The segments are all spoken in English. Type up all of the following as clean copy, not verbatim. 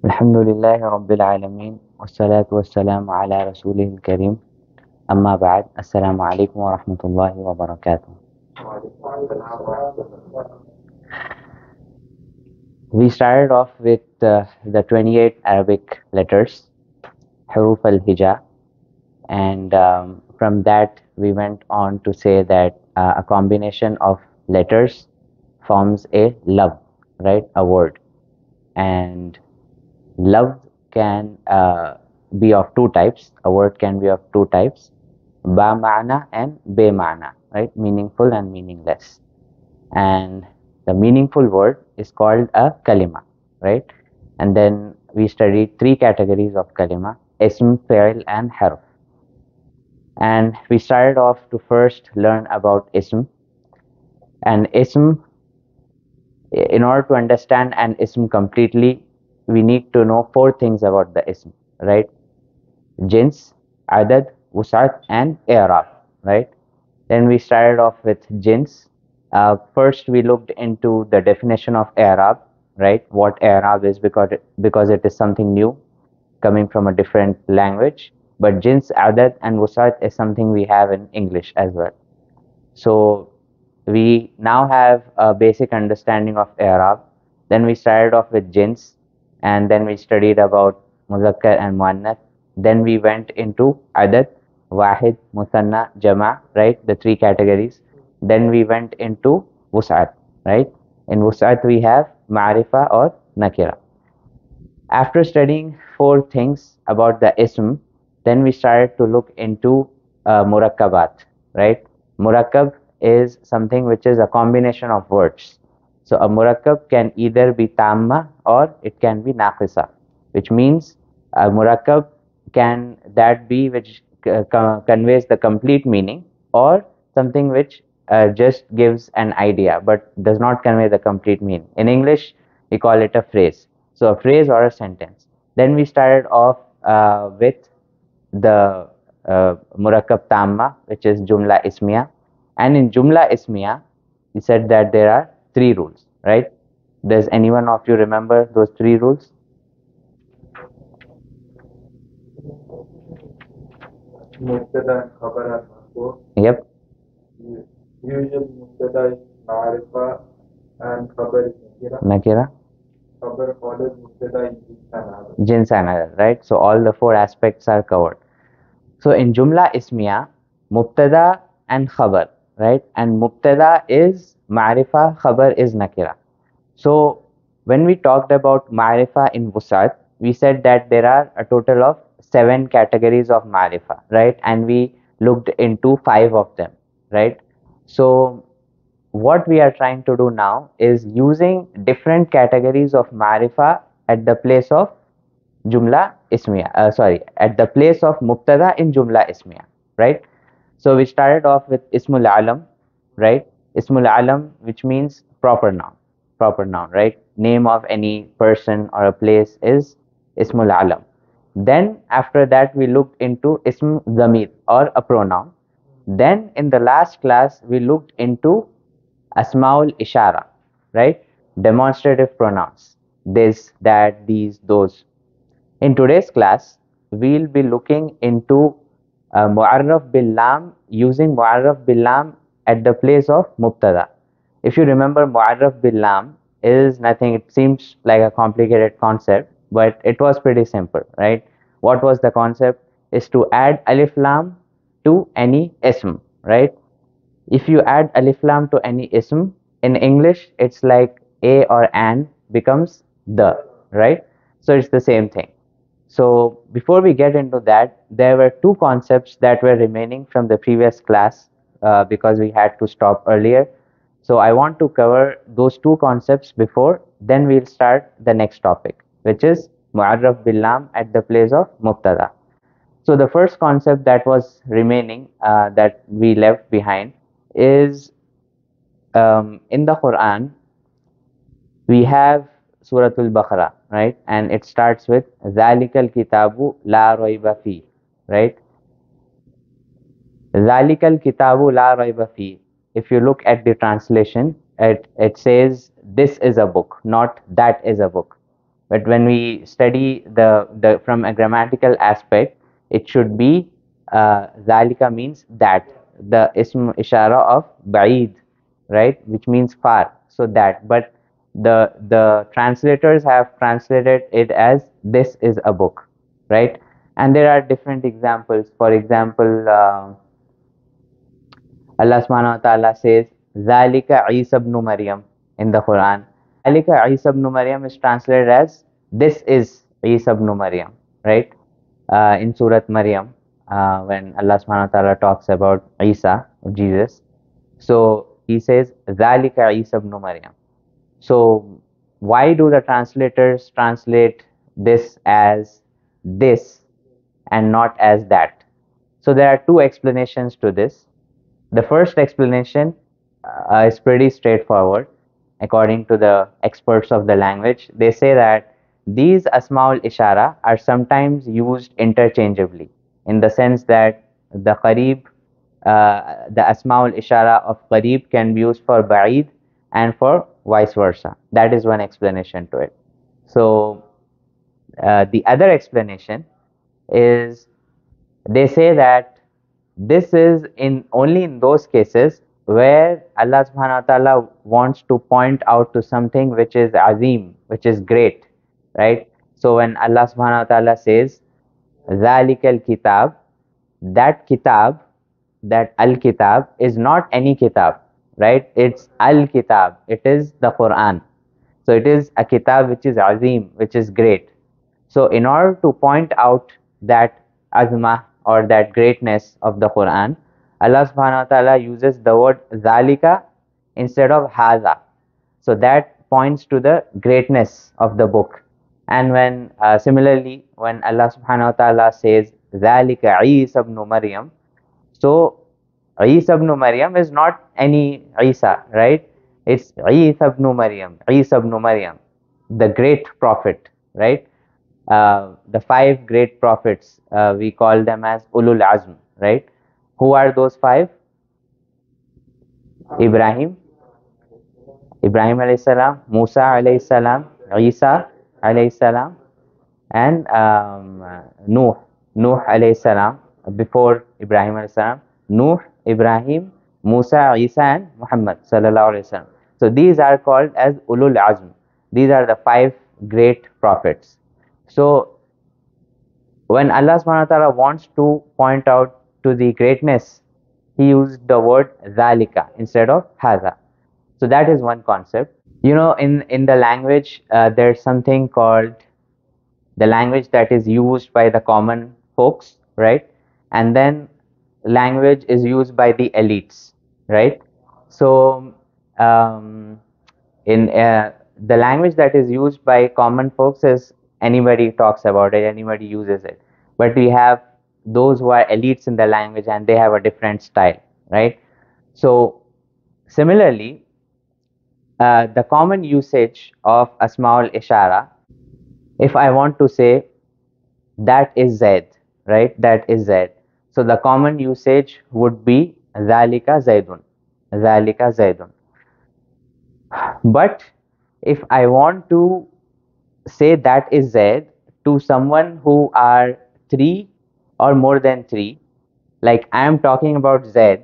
Alhamdulillahi Rabbil Alameen Wassalatu wassalamu ala Rasulihil Kareem Amma ba'd Assalamu alaikum wa rahmatullahi wa barakatuh. We started off with the 28 Arabic letters Huruf al-Hija, and from that we went on to say that a combination of letters forms a love, right? A word. And love can be of two types. A word can be of two types, ba ma'na and be ma'na, right? Meaningful and meaningless. And the meaningful word is called a kalima, right? And then we studied three categories of kalima: ism, fi'l, and harf. And we started off to first learn about ism. And ism, in order to understand an ism completely, we need to know four things about the ism, right? Jins, adad, wusat, and i'rab, right? Then we started off with jins. First, we looked into the definition of i'rab, right? What i'rab is, because it is something new coming from a different language. But jins, adad, and wusat is something we have in English as well. So we now have a basic understanding of i'rab. Then we started off with jins, and then we studied about muzakkar and muannath. Then we went into adad, wahid, musanna, jama, right? The three categories. Then we went into wus'at, right? In wus'at we have ma'rifa or nakira. After studying four things about the ism, then we started to look into murakkabat, right? Murakkab is something which is a combination of words. So a murakkab can either be tamma or it can be naqisa, which means a murakkab can that be which conveys the complete meaning, or something which just gives an idea but does not convey the complete meaning. In English, we call it a phrase. So a phrase or a sentence. Then we started off with the murakkab tamma, which is jumla ismiya. And in jumla ismiya, we said that there are three rules, right? Does anyone of you remember those three rules? مبتدا خبر مرفوع. Yep. Usually مبتدا is معرفة and خبر is نكرة. Nakira, خبر follows مبتدا is جنس jins and adad, right? So all the four aspects are covered. So in Jumla Ismiya, Mubtada and Khabar, right? And Mubtada is Ma'rifa, Khabar is Nakira. So when we talked about Ma'rifa in Wusat, we said that there are a total of 7 categories of Ma'rifa, right? And we looked into 5 of them, right? So what we are trying to do now is using different categories of Ma'rifa at the place of Jumla Ismiya, at the place of Mubtada in Jumla Ismiya, right? So we started off with Ismul Alam, right? Ismul Alam, which means proper noun, right? Name of any person or a place is Ismul Alam. Then after that, we looked into Ism Zamir or a pronoun. Then in the last class, we looked into Asmaul Ishara, right? Demonstrative pronouns. This, that, these, those. In today's class, we'll be looking into Mu'arraf bil Lam, using Mu'arraf bil Lam at the place of Mubtada. If you remember, Mu'arraf bil Lam is nothing, it seems like a complicated concept, but it was pretty simple, right? What was the concept? Is to add Alif Lam to any ism, right? If you add Alif Lam to any ism, in English, it's like a or an becomes the, right? So it's the same thing. So before we get into that, there were two concepts that were remaining from the previous class because we had to stop earlier. So I want to cover those two concepts before, then we'll start the next topic, which is Mu'arraf bil Lam at the place of Mubtada. So the first concept that was remaining that we left behind is in the Quran, we have Suratul Baqarah, right? And it starts with Zalikal Kitabu La Raiba Fi, right? Zalikal Kitabu La Raiba Fi. If you look at the translation, it says this is a book, not that is a book. But when we study the from a grammatical aspect, it should be zalika means that, the ism ishara of ba'id, right, which means far. So that, but the translators have translated it as this is a book, right? And there are different examples. For example, Allah subhanahu wa ta'ala says, Zalika Isa ibn Maryam in the Quran. Zalika Isa ibn Maryam is translated as this is Isa ibn Maryam, right? In Surat Maryam, when Allah subhanahu wa ta'ala talks about Isa, Jesus. So he says, Zalika Isa ibn Maryam. So why do the translators translate this as this and not as that? So there are two explanations to this. The first explanation is pretty straightforward. According to the experts of the language, they say that these asmaul ishara are sometimes used interchangeably, in the sense that the qareeb, the asmaul ishara of qareeb can be used for ba'id and for vice versa. That is one explanation to it. So the other explanation is, they say that this is in only in those cases where Allah subhanahu wa ta'ala wants to point out to something which is azim, which is great, right? So when Allah subhanahu wa ta'ala says, Zalikal kitab, that kitab, that al kitab is not any kitab, right? It's al kitab, it is the Quran. So it is a kitab which is azim, which is great. So in order to point out that azma or that greatness of the Quran, Allah subhanahu wa ta'ala uses the word zalika instead of haza. So that points to the greatness of the book. And when similarly, when Allah subhanahu wa ta'ala says zalika Isa ibn Maryam, so Isa ibn Maryam is not any Isa, right? It's Isa ibn Maryam, Isa ibn Maryam, the great prophet, right? The five great prophets, we call them as Ulul Azm, right? Who are those five? Ibrahim, Ibrahim alayhi salam, Musa alayhi salam, Isa alayhi salam, and Nuh, Nuh alayhi salam, before Ibrahim alayhi salam, Nuh, Ibrahim, Musa, Isa, and Muhammad sallallahu alayhi wasallam. So these are called as Ulul Azm. These are the five great prophets. So when Allah subhanahu wa ta'ala wants to point out to the greatness, he used the word zalika instead of haza. So that is one concept. You know, in the language, there's something called the language that is used by the common folks, right? And then language is used by the elites, right? So um, in the language that is used by common folks is anybody talks about it, anybody uses it. But we have those who are elites in the language and they have a different style, right? So similarly, the common usage of asmaul ishara, if I want to say that is Zaid, right? That is Zaid. So the common usage would be Zalika Zaidun. Zalika Zaidun. But if I want to say that is Zaid to someone who are three or more than three, like I am talking about Zaid,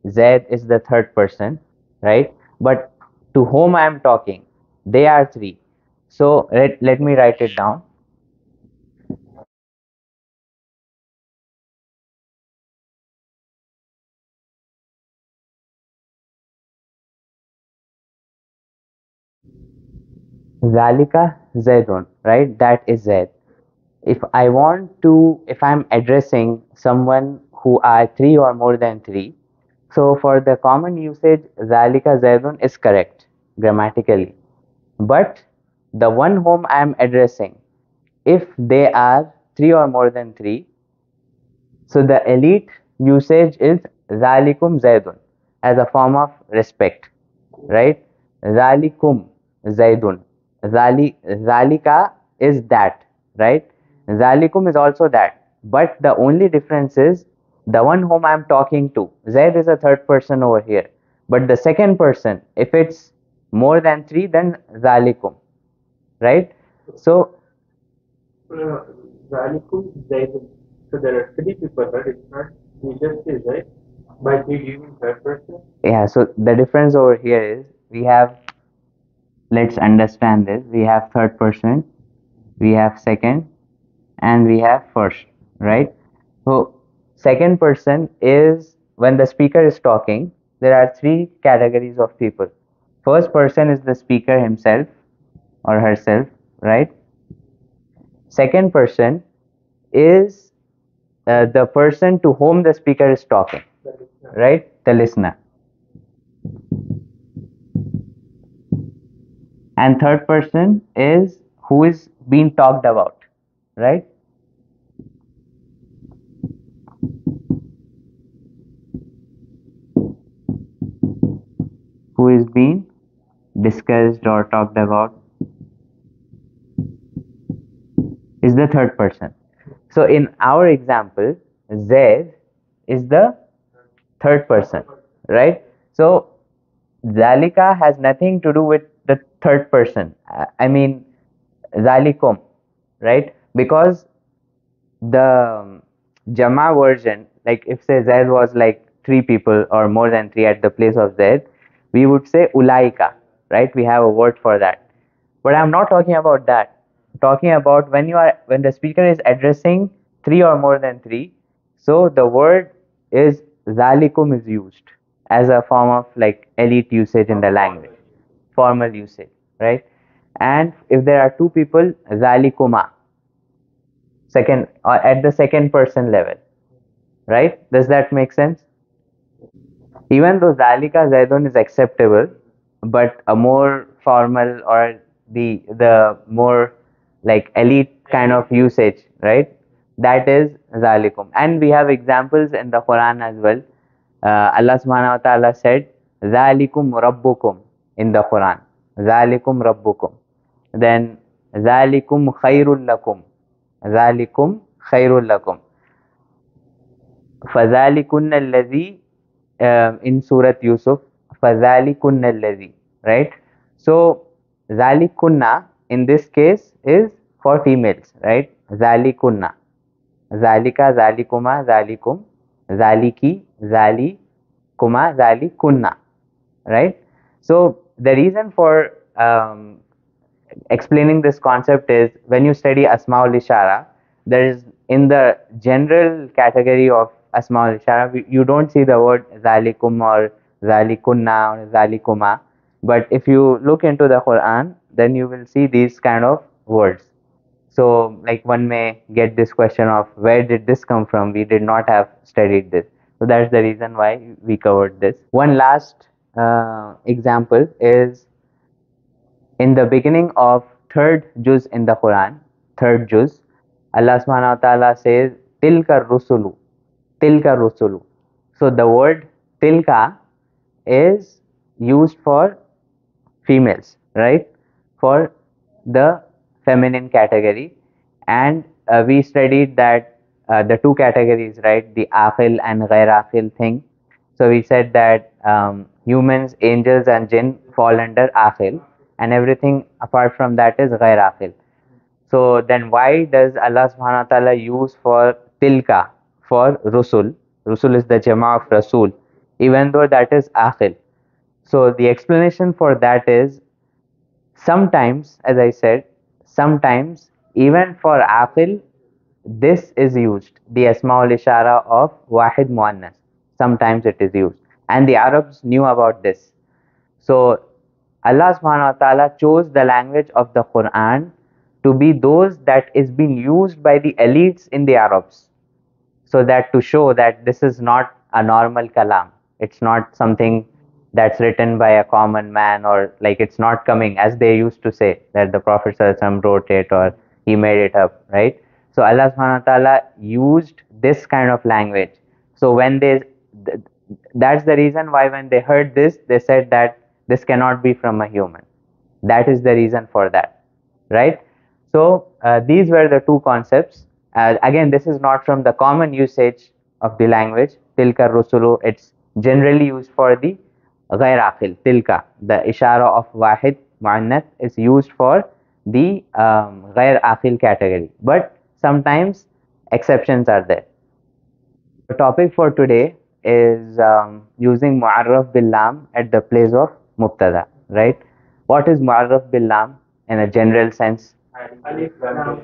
Zaid is the third person, right? But to whom I am talking, they are three. So let me write it down. Zalika Zaidun, right? That is Zaid. If I want to, if I'm addressing someone who are three or more than three, so for the common usage, Zalika Zaidun is correct grammatically. But the one whom I am addressing, if they are three or more than three, so the elite usage is Zalikum Zaidun as a form of respect, right? Zalikum Zaidun. Zalika is that, right? Zalikum is also that. But the only difference is the one whom I am talking to. Zaid is a third person over here. But the second person, if it's more than three, then Zalikum, right? So Zalikum Zaidun. So there are three people, right? It's not he just is, right? By he giving third person. yeah, so the difference over here is we have, let's understand this. We have third person, we have second, and we have first, right? So second person is when the speaker is talking, there are three categories of people. First person is the speaker himself or herself, right? Second person is the person to whom the speaker is talking, right? The listener. And third person is who is being talked about, right? Who is being discussed or talked about is the third person. So in our example, Zaid is the third person, right? So Zalika has nothing to do with the third person. I mean, Zalikum, right? Because the Jama version, like if say Zaid was like three people or more than three at the place of Zaid, we would say Ulaika, right? We have a word for that. But I'm not talking about that. I'm talking about when the speaker is addressing three or more than three, so the word is Zalikum is used as a form of like elite usage in the language, formal usage, right? And if there are two people, Zalikuma, second or at the second person level, right? Does that make sense? Even though Zalika Zaidun is acceptable, but a more formal or the more like elite kind of usage, right? That is Zalikum. And we have examples in the Quran as well. Allah subhanahu wa ta'ala said, Zalikum Rabbukum in the Quran. Zalikum Rabbukum. Then Zalikum Khairul Lakum. Zalikum Khairul Lakum. فَذَلِكُنَّ الَّذِي in Surat Yusuf, فَذَلِكُنَّ الَّذِي, right? So, ذَلِكُنَّ in this case is for females, right? ذَلِكُنَّ, ذَلِكَ, ذَلِكُمَا, ذَلِكُمْ, ذَلِكِ, ذَلِكُمَا, ذَلِكُنَّ, right? So, the reason for explaining this concept is when you study Asmaul Ishara, there is in the general category of Asmaul Ishara, you don't see the word Zalikum or Zalikunna or Zalikuma. But if you look into the Quran, then you will see these kind of words. So, like one may get this question of where did this come from? We did not have studied this. So, that's the reason why we covered this. One last example is in the beginning of third juz in the Quran, third juz, Allah subhanahu wa ta'ala says, Tilka Rusulu, Tilka Rusulu. So the word Tilka is used for females, right? For the feminine category. And we studied that the two categories, right? The Akhil and Ghair Akhil thing. So we said that humans, angels, and jinn fall under Akhil, and everything apart from that is Ghair Akhil. So then why does Allah subhanahu wa ta'ala use for tilka for Rusul? Rusul is the Jama of Rasul, even though that is Akhil. So the explanation for that is sometimes, as I said, sometimes even for Aqil, this is used, the Asmaul Ishara of Wahid Muannas. Sometimes it is used. And the Arabs knew about this. So Allah subhanahu wa ta'ala chose the language of the Quran to be those that is being used by the elites in the Arabs, so that to show that this is not a normal kalam, it's not something that's written by a common man, or like it's not coming as they used to say that the Prophet ﷺ wrote it or he made it up, right? So Allah subhanahu wa ta'ala used this kind of language. So when that's the reason why when they heard this, they said that this cannot be from a human. That is the reason for that, right? So these were the two concepts. Again, this is not from the common usage of the language. Tilka rusulu, it's generally used for the ghair aqil. Tilka, the ishara of wahid muannath is used for the غير aqil category, but sometimes exceptions are there. The topic for today is using mu'arraf bil lam at the place of mubtada, right? What is mu'arraf bil lam in a general sense? Alif Lam,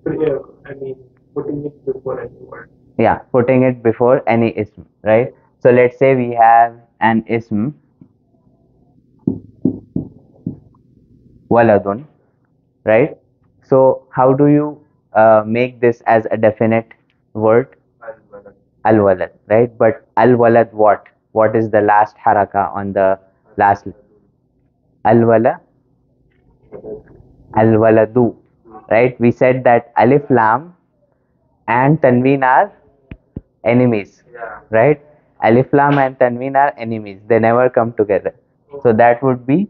I mean, putting it before any word. Yeah, putting it before any ism, right? So let's say we have an ism waladun, right? So how do you make this as a definite word? Al walad, right? But al walad what? What is the last haraka on the last? Al wala, al waladu, right? We said that alif lam and tanween are enemies, right? Alif lam and tanween are enemies. They never come together. So that would be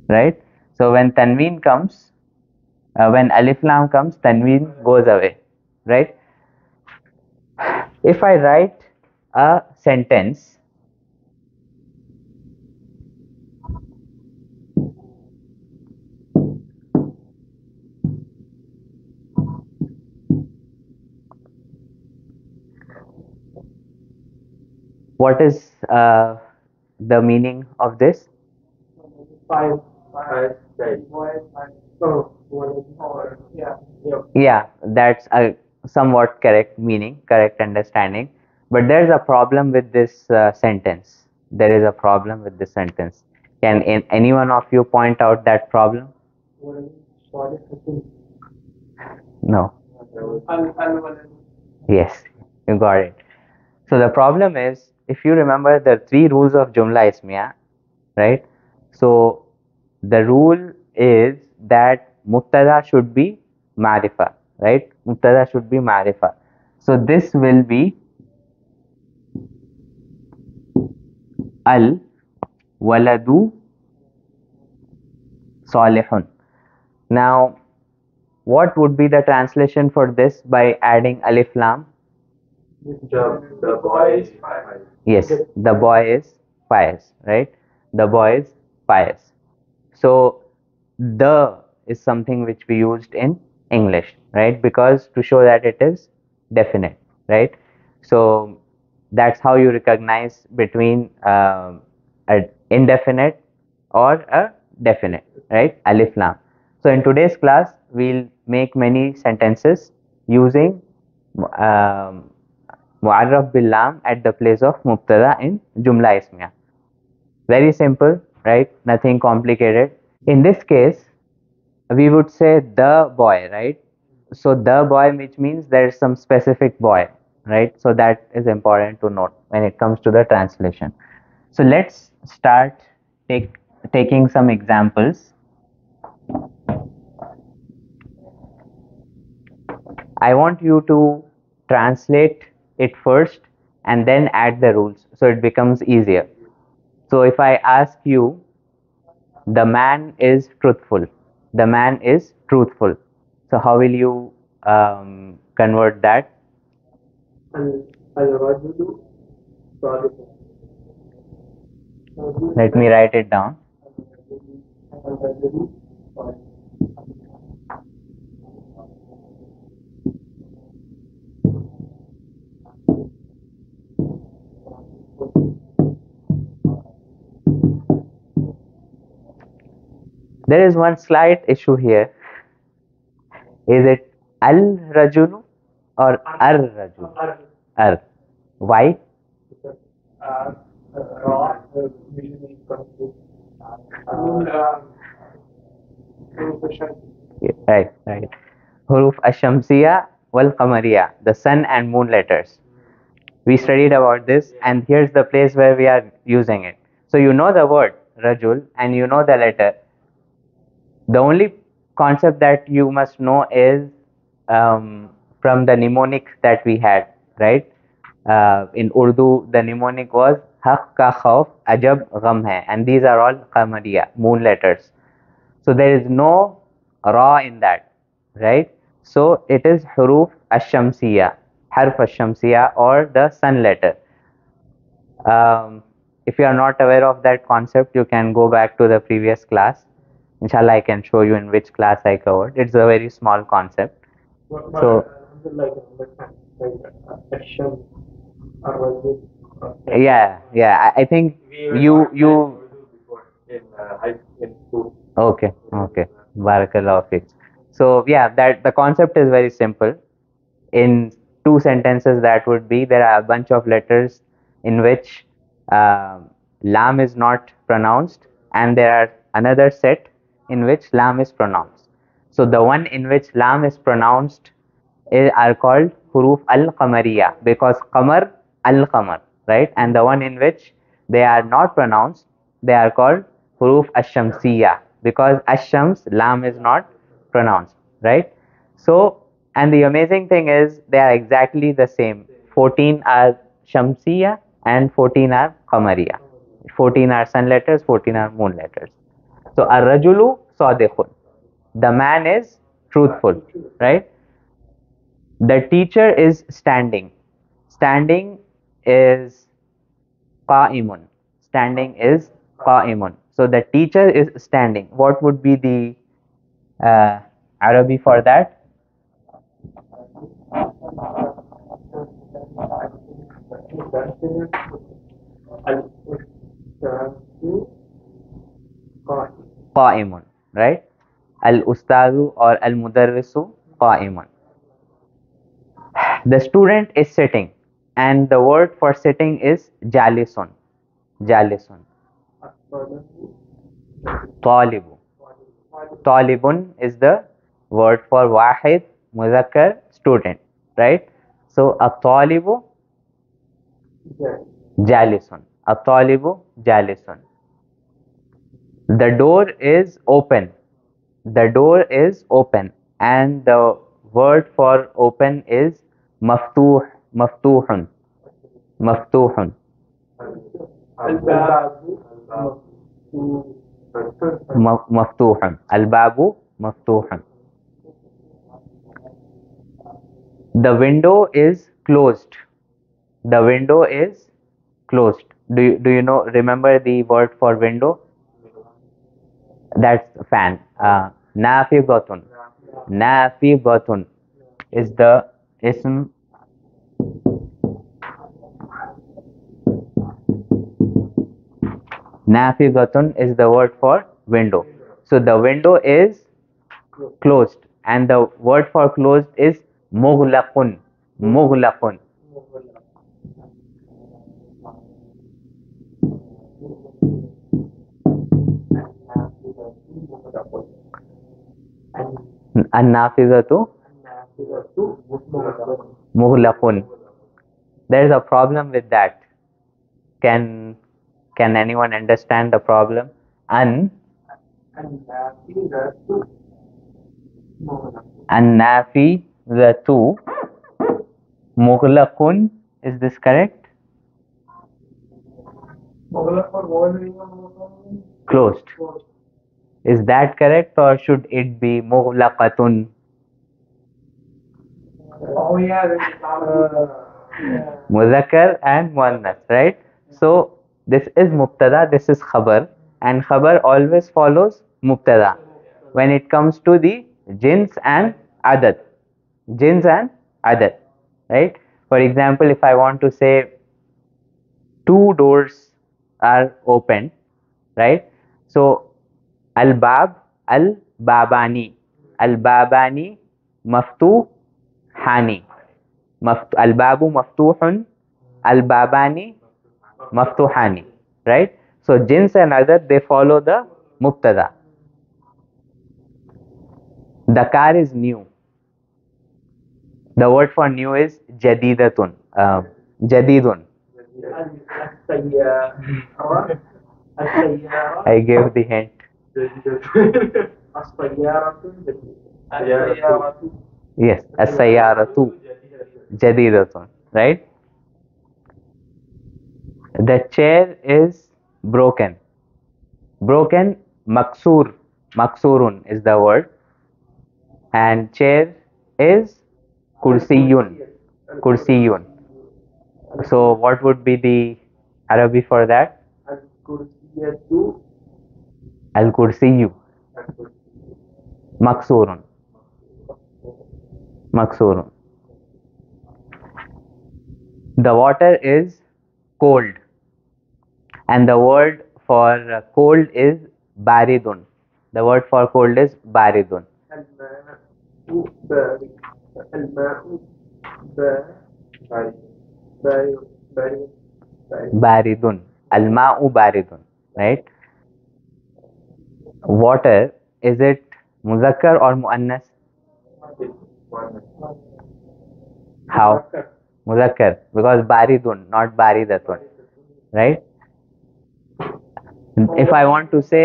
right. So when tanween comes, when alif lam comes, tanween goes away, right? If I write a sentence, what is the meaning of this? Five, five, six. Oh, one, yeah, yeah. Yeah, that's a somewhat correct meaning, correct understanding. But there's a problem with this sentence. There is a problem with this sentence. Can any one of you point out that problem? No. Yes, you got it. So the problem is, if you remember the three rules of Jumla Ismiya, right? So the rule is that Mubtada should be Marifa, right? Mubtada should be Marifa. So this will be Al Waladu Salihun. Now, what would be the translation for this by adding Alif Lam? The boy is five. Yes, the boy is pious, right? The boy is pious. So the is something which we used in English, right? Because to show that it is definite, right? So that's how you recognize between an indefinite or a definite, right? Alif lam. So in today's class, we'll make many sentences using um, mu'arraf bil lam at the place of mubtada in jumla ismiya. Very simple, right? Nothing complicated. In this case, we would say the boy, right? So the boy, which means there is some specific boy, right? So that is important to note when it comes to the translation. So let's start taking some examples. I want you to translate it first and then add the rules so it becomes easier. So if I ask you, the man is truthful. The man is truthful. So how will you convert that? Al-Rajulu Salihun. Let me write it down. Al-Rajulu Salihun. There is one slight issue here. Is it al rajulu or ar rajulu? Ar. Why? Because raw usually comes with uh, Right, right. Huruf ashamsiya wal qamariya, the sun and moon letters. We studied about this, and here's the place where we are using it. So you know the word rajul and you know the letter. The only concept that you must know is from the mnemonic that we had, right? In Urdu, the mnemonic was Haq ka khauf ajab gham hai, and these are all qamariya, moon letters. So there is no ra in that, right? So it is huruf ash-shamsiya, harf ash-shamsiya, or the sun letter. If you are not aware of that concept, you can go back to the previous class. Inshallah, I can show you in which class I covered. It's a very small concept. But So, alhamdulillah, I can understand. Like action or like yeah, yeah. I think we were you taught that in you Urdu before in school. okay, okay. Barakallah fiik. So yeah, that the concept is very simple. In two sentences, that would be there are a bunch of letters in which lam is not pronounced, and there are another set in which lam is pronounced. So the one in which lam is pronounced are called huruf al-qamariya, because qamar al-qamar, right? And the one in which they are not pronounced, they are called huruf ash-shamsiya, because ash-shams lam is not pronounced, right? So, and the amazing thing is they are exactly the same. 14 are shamsiya and 14 are qamariya. 14 are sun letters, 14 are moon letters. So ar-rajulu sadiqun, the man is truthful, right? The teacher is standing. Standing is qa'imun. Standing is qa'imun. So the teacher is standing. What would be the Arabi for that? Qa'imun, right? Al-ustadu or al-mudarrisu qa'imun. The student is sitting, and the word for sitting is jalisun. Jalisun. Talibu. Talibun is the word for wahid, muzakkar, student, right? So a talibu jalisun. A talibu jalisun. The door is open. The door is open, and the word for open is maftuh, maftuhun, maftuhun, maftuhun. Al-babu maftuhun. The window is closed. The window is closed. Do you know, remember the word for window? That's fan. Nafidatun. Nafidatun is the ism. Nafidatun is the word for window. So the window is closed, and the word for closed is mughlaqun. Mughlaqun. An-nafizatu mughlaqun. There is a problem with that. Can can anyone understand the problem? An-nafizatu mughlaqun. Is this correct? Closed. Is that correct, or should it be mughlaqatun? Muzakkar and muannas, right? So this is mubtada, this is khabar, and khabar always follows mubtada when it comes to the jins and adad. Jins and adad, right? For example, if I want to say two doors are open, right? So al-bab, al-babani, al-babani maftuhani. Al-babu maftuhun, al-babani maftuhani, right? So jins and adad, they follow the mubtada. The car is new. The word for new is jadidatun. Jadidun. I gave the hint. Yes, as-sayyaratu jadidatun, right? The chair is broken. Broken, maksur. Maksurun is the word. And chair is kursiyun. Kursiyun. So what would be the Arabic for that? Al-Kursiyatu. Al-Kursiyu. Al-Kursi. Maksurun. Maksurun. The water is cold, and the word for cold is baridun. The word for cold is baridun. Al-Ma'u Barid. Al-Ma'u Barid. Barid. Barid. Barid. Baridun. Al-ma'u baridun. Right? Water, is it muzakkar or muannas? How? Muzakkar. Because baridun, not baridatun. Right? If I want to say,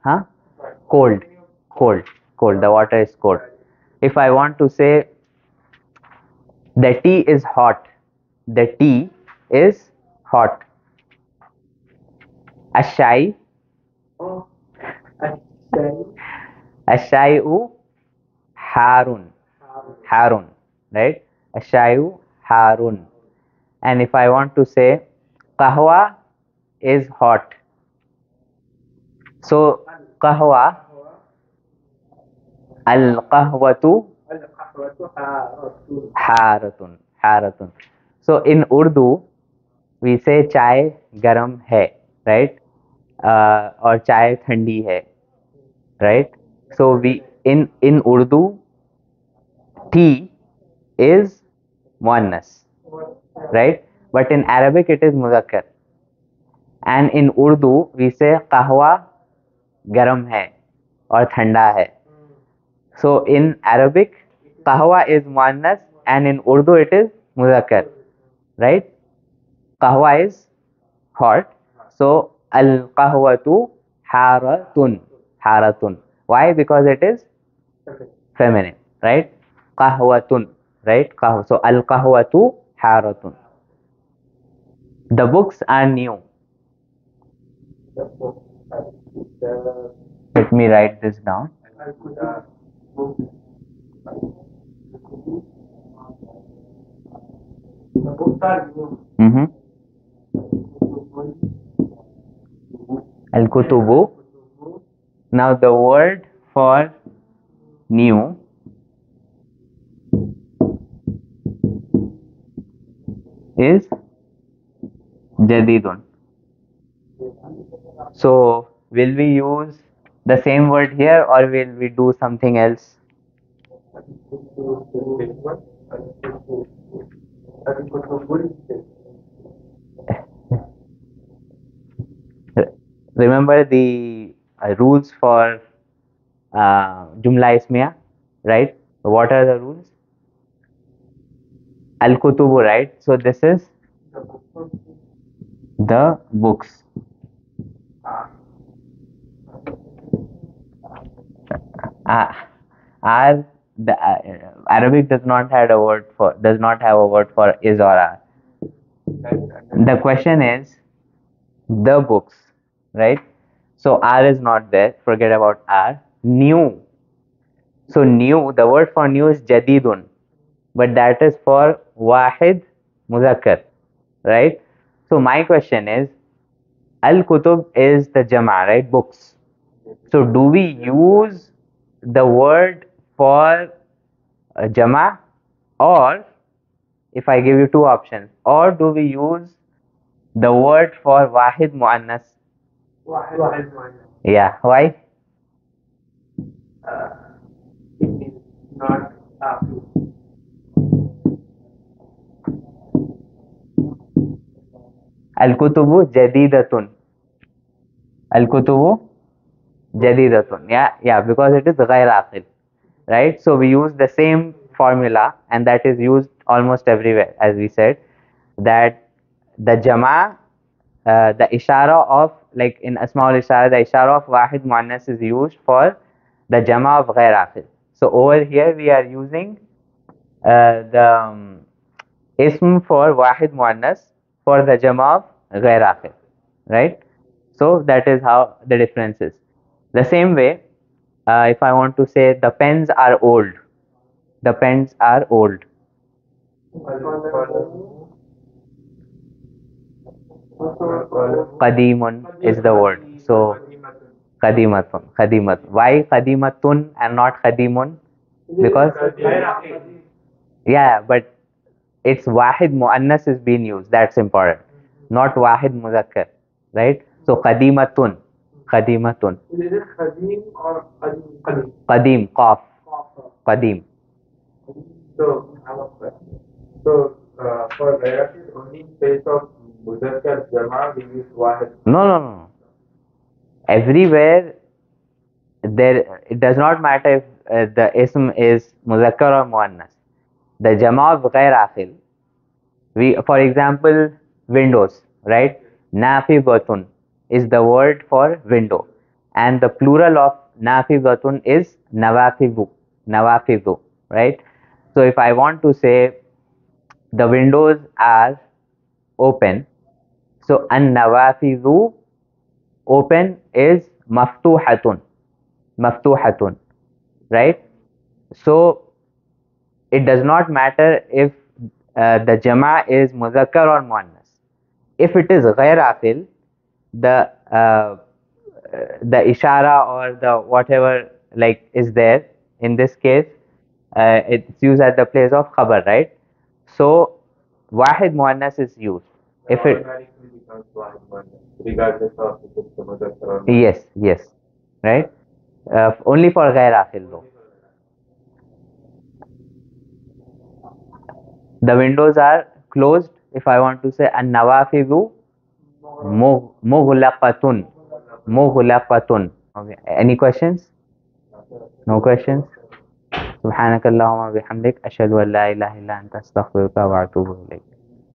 huh? Cold. Cold. Cold. The water is cold. If I want to say the tea is hot, the tea is hot. Ashai. Oh, Al-Shai. Ashai'u harun. Harun. Right? Ashai'u harun. And if I want to say kahwa is hot. So kahwa, al-qahwatu Al-Qahwatu Haratun. haratun. Haratun. So in Urdu, we say chai garam hai, right? Or chai thandi hai, right? So we in Urdu, tea is muannas, right? But in Arabic it is muzakkar. And in Urdu we say kahwa garam hai or thanda hai. So in Arabic, kahwa is muannas and in Urdu it is muzakkar, right? Kahwa is hot. So al-qahwatu haratun. Haratun. Why? Because it is feminine, right? Qahwatun, right? So al-qahwatu haratun. The books are new. The book. Al-Kitab. Let me write this down. Al-Kitab. Book. The books are new. Mm-hmm. Al-kutubu. Now the word for new is jadidun. So will we use the same word here or will we do something else? Remember the rules for Jumla Ismiya, right? What are the rules? Al-Kutubu, right? So this is the books. Are the Arabic does not have a word for is or are. The question is the books, right? So R is not there. Forget about R. New. So new, the word for new is jadidun, but that is for wahid muzakkar, right? So my question is, al-kutub is the jama, right? Books. So do we use the word for jama, or if I give you two options, or do we use the word for wahid muannas? Wahid Muannas. Yeah, why? It is not hafiz. Al-kutubu jadidatun. Al-kutubu jadidatun. Yeah, because it is ghair aqil, right? So we use the same formula, and that is used almost everywhere, as we said, that the jama, the ishara of, like in asmaul ishara, the ishara of wahid muannas is used for the jama of ghair aqil. So over here we are using the ism for wahid muannas for the jama of ghair aqil, right? So that is how the difference is. The same way, if I want to say the pens are old, the pens are old. Qadimun is the word. So Qadimatun. Qadimat. Why Qadimatun and not Qadimun? Because yeah, but it's Wahid Muannas is being used. That's important. Not Wahid Muzakkar. Right? So Qadimatun. Qadimatun. Is it Qadim or Qadim? Qadim. Qaf. Qadim. So, I have a question. So, for Ghairatis, only in place of Muzakkar Jama, we use Wahid. No, no, no, no. Everywhere there, it does not matter if the ism is Muzakkar or Muannas. The Jama of Ghair Akhil, we, for example, windows, right? Nafidatun is the word for window, and the plural of nafidatun is nawafidu, nawafidu, right? So if I want to say the windows are open, so an nawafidu open is maftuhatun, maftuhatun, right? So it does not matter if the jama is muzakkar or muannas. If it is ghair aqil, the the ishara or the whatever like is there in this case, it's used at the place of khabar, right? So wahid muannas is used. If it Automatically becomes Wahid Muannas, regardless of if it's a Muzakkar or not. yes, yes, right? Only for ghair aqil though. The windows are closed. If I want to say an nawafidu mughlaqatun, mughlaqatun. Okay. Any questions? No questions? سبحانك اللهم وبحمدك أشهد أن لا إله إلا أنت أستغفرك وأتوب إليك